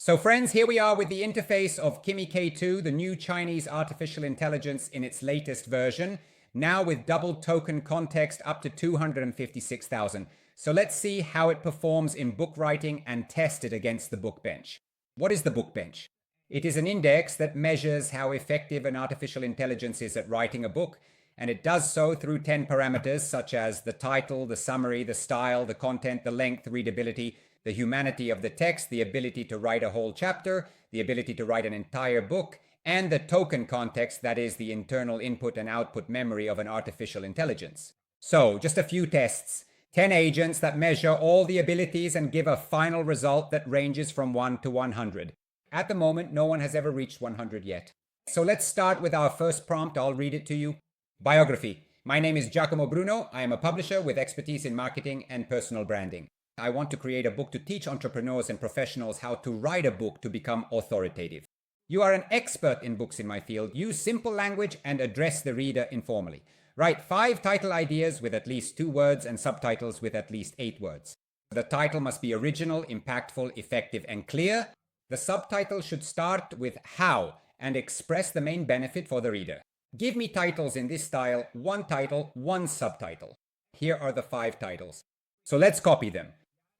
So friends, here we are with the interface of Kimi K2, the new Chinese artificial intelligence in its latest version, now with double token context up to 256,000. So let's see how it performs in book writing and test it against the BookBench. What is the BookBench? It is an index that measures how effective an artificial intelligence is at writing a book, and it does so through 10 parameters such as the title, the summary, the style, the content, the length, readability, the humanity of the text, the ability to write a whole chapter, the ability to write an entire book, and the token context, that is the internal input and output memory of an artificial intelligence. So, just a few tests. 10 agents that measure all the abilities and give a final result that ranges from 1 to 100. At the moment, no one has ever reached 100 yet. So let's start with our first prompt. I'll read it to you. Biography. My name is Giacomo Bruno. I am a publisher with expertise in marketing and personal branding. I want to create a book to teach entrepreneurs and professionals how to write a book to become authoritative. You are an expert in books in my field. Use simple language and address the reader informally. Write 5 title ideas with at least 2 words and subtitles with at least 8 words. The title must be original, impactful, effective, and clear. The subtitle should start with how and express the main benefit for the reader. Give me titles in this style, 1 title, 1 subtitle. Here are the 5 titles. So let's copy them.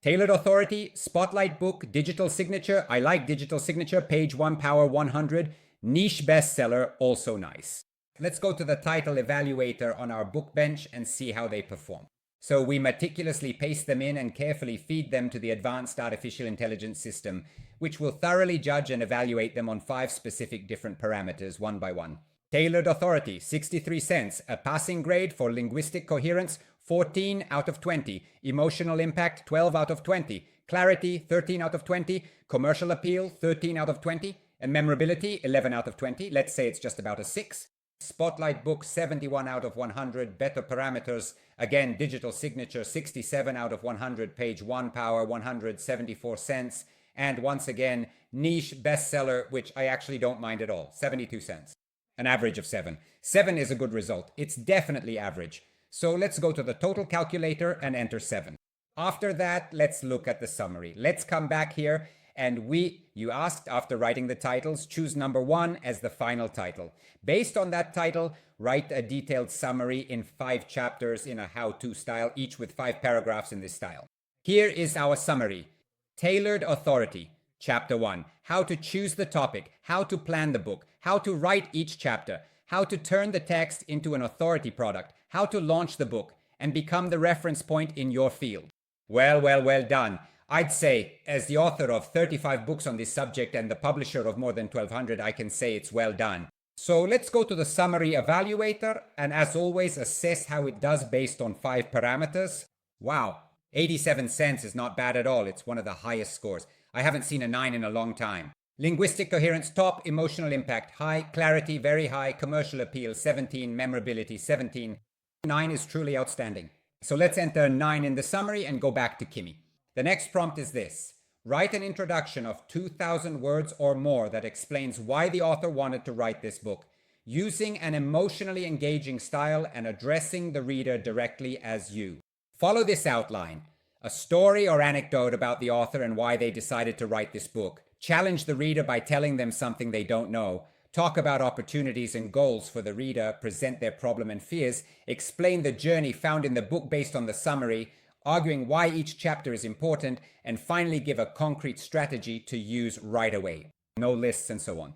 Tailored authority, spotlight book, digital signature. I like digital signature, page 1 power 100. Niche bestseller, also nice. Let's go to the title evaluator on our BookBench and see how they perform. So we meticulously paste them in and carefully feed them to the advanced artificial intelligence system, which will thoroughly judge and evaluate them on 5 specific different parameters, one by one. Tailored authority, 63 cents. A passing grade for linguistic coherence, 14 out of 20. Emotional impact, 12 out of 20. Clarity, 13 out of 20. Commercial appeal, 13 out of 20. And memorability, 11 out of 20. Let's say it's just about a 6. Spotlight book, 71 out of 100. Better parameters, again, digital signature, 67 out of 100. Page 1 power 174 cents. And once again, niche bestseller, which I actually don't mind at all, 72 cents. An average of 7. 7 is a good result. It's definitely average. So let's go to the total calculator and enter 7. After that, let's look at the summary. Let's come back here and you asked after writing the titles, choose number 1 as the final title. Based on that title, write a detailed summary in 5 chapters in a how-to style, each with 5 paragraphs in this style. Here is our summary. Tailored authority. Chapter 1. How to choose the topic, how to plan the book, how to write each chapter, how to turn the text into an authority product, how to launch the book, and become the reference point in your field. Well done. I'd say, as the author of 35 books on this subject and the publisher of more than 1,200, I can say it's well done. So let's go to the summary evaluator, and as always, assess how it does based on 5 parameters. Wow, 87 cents is not bad at all. It's one of the highest scores. I haven't seen a 9 in a long time. Linguistic coherence, top. Emotional impact, high. Clarity, very high. Commercial appeal, 17. Memorability, 17. 9 is truly outstanding. So let's enter 9 in the summary and go back to Kimi. The next prompt is this. Write an introduction of 2,000 words or more that explains why the author wanted to write this book, using an emotionally engaging style and addressing the reader directly as you. Follow this outline. A story or anecdote about the author and why they decided to write this book. Challenge the reader by telling them something they don't know. Talk about opportunities and goals for the reader. Present their problem and fears. Explain the journey found in the book based on the summary. Arguing why each chapter is important. And finally, give a concrete strategy to use right away. No lists and so on.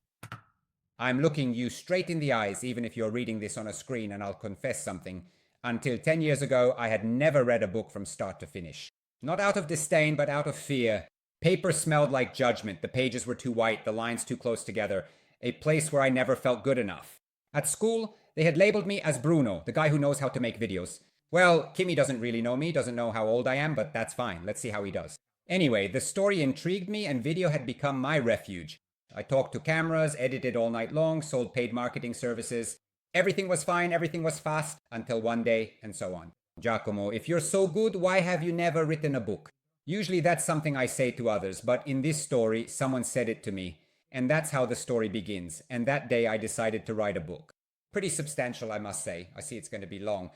I'm looking you straight in the eyes, even if you're reading this on a screen, and I'll confess something. Until 10 years ago, I had never read a book from start to finish. Not out of disdain, but out of fear. Paper smelled like judgment. The pages were too white, the lines too close together. A place where I never felt good enough. At school, they had labeled me as Bruno, the guy who knows how to make videos. Well, Kimi doesn't really know me, doesn't know how old I am, but that's fine. Let's see how he does. Anyway, the story intrigued me and video had become my refuge. I talked to cameras, edited all night long, sold paid marketing services. Everything was fine, everything was fast, until one day, and so on. Giacomo, if you're so good, why have you never written a book? Usually that's something I say to others, but in this story, someone said it to me. And that's how the story begins. And that day I decided to write a book. Pretty substantial, I must say. I see it's going to be long.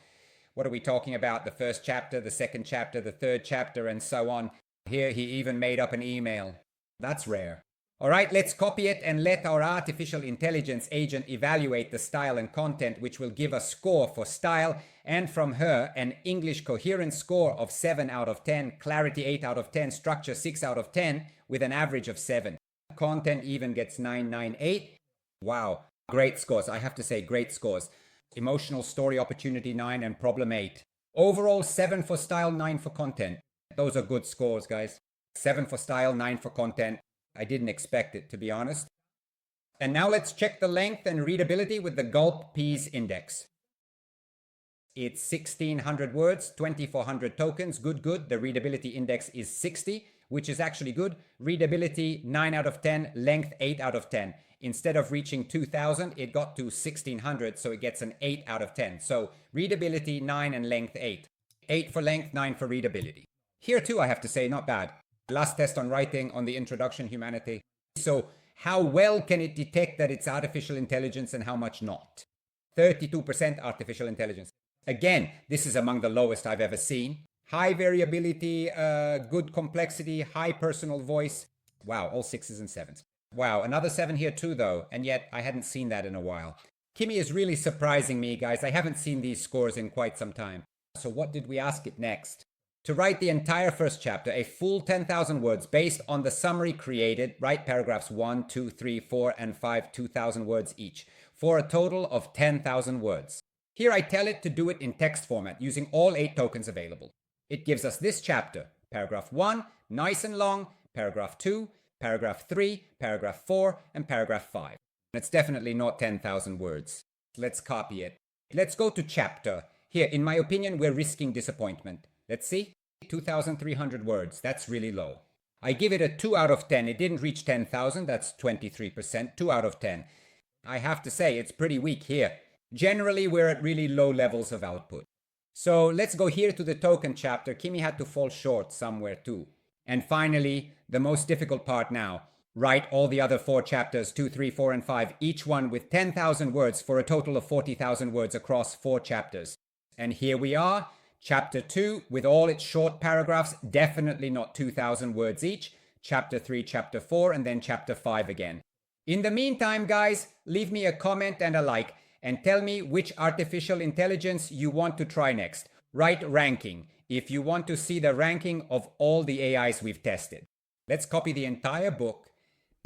What are we talking about? The first chapter, the second chapter, the third chapter, and so on. Here he even made up an email. That's rare. All right, let's copy it and let our artificial intelligence agent evaluate the style and content, which will give a score for style, and from her an English coherence score of 7 out of 10, clarity 8 out of 10, structure 6 out of 10 with an average of 7. Content even gets 998. Wow, great scores. I have to say, great scores. Emotional story opportunity 9 and problem 8. Overall 7 for style, 9 for content. Those are good scores, guys. 7 for style, 9 for content. I didn't expect it, to be honest. And now let's check the length and readability with the Gulp Peas Index. It's 1600 words, 2400 tokens. Good, good. The readability index is 60, which is actually good. Readability 9 out of 10, length 8 out of 10. Instead of reaching 2000, it got to 1600, so it gets an 8 out of 10. So readability 9 and length 8. 8 for length, 9 for readability. Here too, I have to say, not bad. Last test on writing on the Introduction Humanity. So how well can it detect that it's artificial intelligence and how much not? 32% artificial intelligence. Again, this is among the lowest I've ever seen. High variability, good complexity, high personal voice. Wow, all 6s and 7s. Wow, another 7 here too though, and yet I hadn't seen that in a while. Kimi is really surprising me, guys. I haven't seen these scores in quite some time. So what did we ask it next? To write the entire first chapter, a full 10,000 words based on the summary created, write paragraphs 1, 2, 3, 4, and 5, 2,000 words each, for a total of 10,000 words. Here I tell it to do it in text format, using all 8 tokens available. It gives us this chapter, paragraph 1, nice and long, paragraph 2, paragraph 3, paragraph 4, and paragraph 5. It's definitely not 10,000 words. Let's copy it. Let's go to chapter. Here, in my opinion, we're risking disappointment. Let's see. 2,300 words. That's really low. I give it a 2 out of 10. It didn't reach 10,000. That's 23%. 2 out of 10. I have to say, it's pretty weak here. Generally, we're at really low levels of output. So let's go here to the token chapter. Kimi had to fall short somewhere too. And finally, the most difficult part now. Write all the other 4 chapters, 2, 3, 4, and 5, each one with 10,000 words for a total of 40,000 words across 4 chapters. And here we are. Chapter 2, with all its short paragraphs, definitely not 2,000 words each. Chapter 3, Chapter 4, and then Chapter 5 again. In the meantime, guys, leave me a comment and a like, and tell me which artificial intelligence you want to try next. Write ranking if you want to see the ranking of all the AIs we've tested. Let's copy the entire book,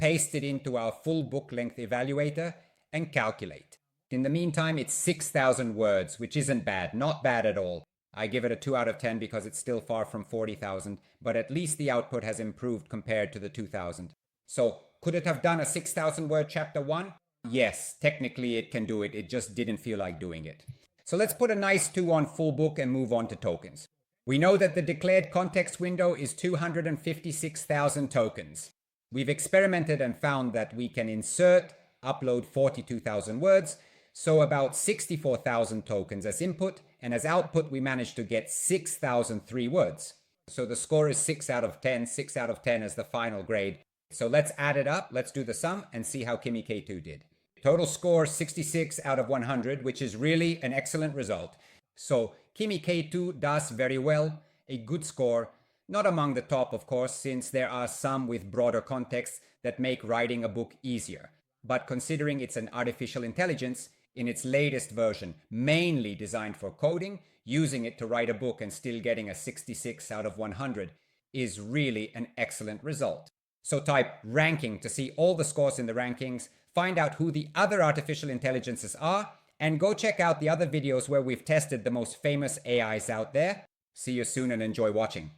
paste it into our full book length evaluator, and calculate. In the meantime, it's 6,000 words, which isn't bad, not bad at all. I give it a 2 out of 10 because it's still far from 40,000, but at least the output has improved compared to the 2,000. So, could it have done a 6,000 word chapter 1? Yes, technically it can do it, it just didn't feel like doing it. So let's put a nice 2 on full book and move on to tokens. We know that the declared context window is 256,000 tokens. We've experimented and found that we can insert, upload 42,000 words, so about 64,000 tokens as input, and as output we managed to get 6,003 words. So the score is 6 out of 10, 6 out of 10 as the final grade. So let's add it up, let's do the sum and see how Kimi K2 did. Total score 66 out of 100, which is really an excellent result. So Kimi K2 does very well, a good score, not among the top of course, since there are some with broader contexts that make writing a book easier. But considering it's an artificial intelligence, in its latest version, mainly designed for coding, using it to write a book and still getting a 66 out of 100 is really an excellent result. So type ranking to see all the scores in the rankings, find out who the other artificial intelligences are, and go check out the other videos where we've tested the most famous AIs out there. See you soon and enjoy watching.